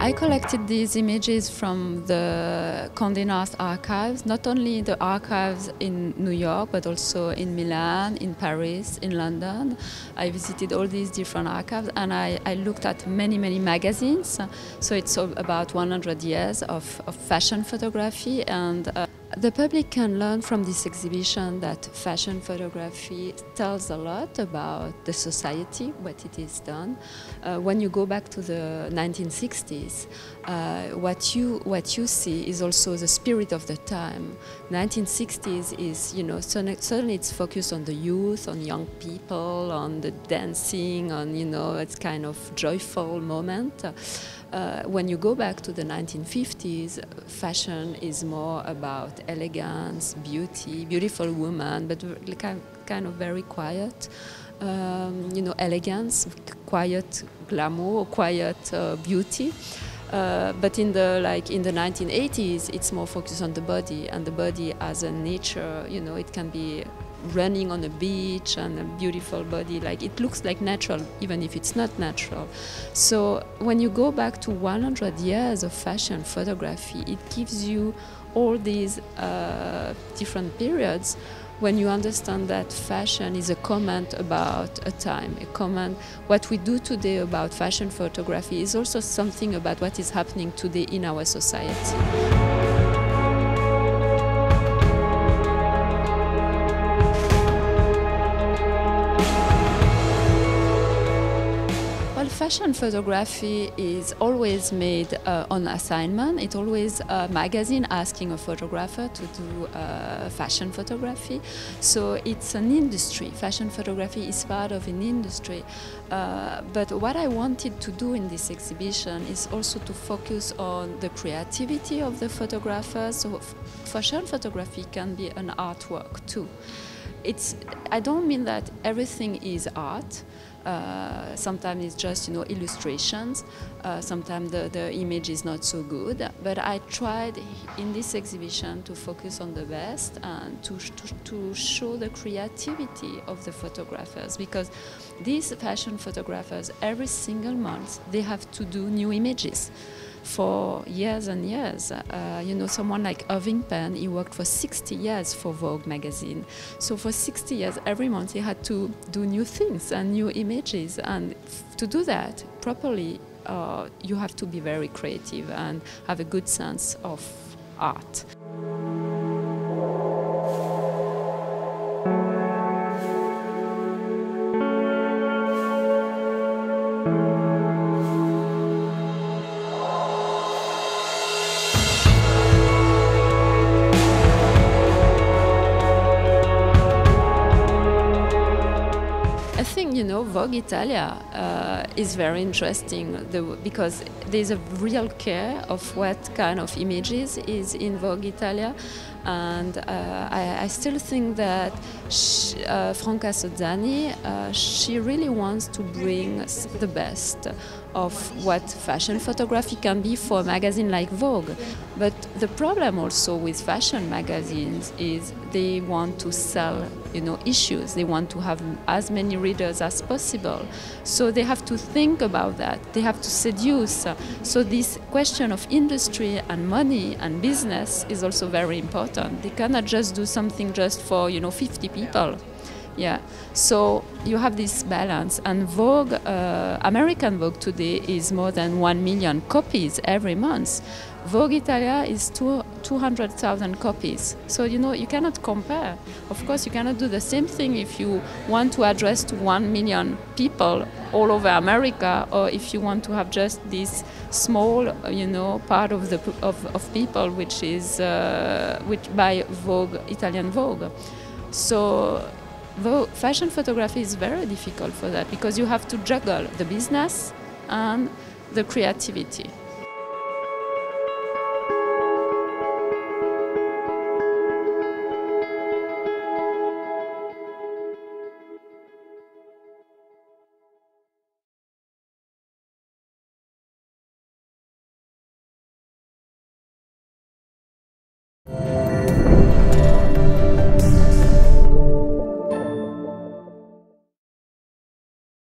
I collected these images from the Condé Nast archives, not only the archives in New York, but also in Milan, in Paris, in London. I visited all these different archives, and I looked at many, many magazines. So it's about 100 years of fashion photography, and the public can learn from this exhibition that fashion photography tells a lot about the society, what it is done. When you go back to the 1960s, what you see is also the spirit of the time. 1960s is, certainly it's focused on the youth, on young people, on the dancing, on, it's kind of joyful moment. When you go back to the 1950s, fashion is more about elegance, beauty, beautiful woman, but kind of very quiet. Elegance, quiet glamour, quiet beauty. But in the 1980s, it's more focused on the body, and the body as a nature. It can be running on a beach and a beautiful body, like it looks like natural, even if it's not natural. So when you go back to 100 years of fashion photography, it gives you all these different periods. When you understand that fashion is a comment about a time, a comment, what we do today about fashion photography is also something about what is happening today in our society. Fashion photography is always made on assignment. It's always a magazine asking a photographer to do fashion photography. So it's an industry. Fashion photography is part of an industry. But what I wanted to do in this exhibition is also to focus on the creativity of the photographers. So fashion photography can be an artwork too. I don't mean that everything is art. Sometimes it's just illustrations. Sometimes the image is not so good. But I tried in this exhibition to focus on the best and to show the creativity of the photographers, because these fashion photographers every single month they have to do new images for years and years. Someone like Irving Penn, he worked for 60 years for Vogue magazine. So for 60 years, every month he had to do new things and new images. And to do that properly, you have to be very creative and have a good sense of art. Vogue Italia is very interesting because there's a real care of what kind of images is in Vogue Italia, and I still think that Franca Sozzani, she really wants to bring the best of what fashion photography can be for a magazine like Vogue. But the problem also with fashion magazines is they want to sell, issues. They want to have as many readers as possible. So they have to think about that. They have to seduce. So this question of industry and money and business is also very important. They cannot just do something just for, 50 people. Yeah, so you have this balance, and Vogue, American Vogue today is more than 1 million copies every month. Vogue Italia is 200,000 copies. So, you cannot compare. Of course, you cannot do the same thing if you want to address to 1 million people all over America, or if you want to have just this small, part of people which is which buy Vogue, Italian Vogue. So fashion photography is very difficult for that, because you have to juggle the business and the creativity.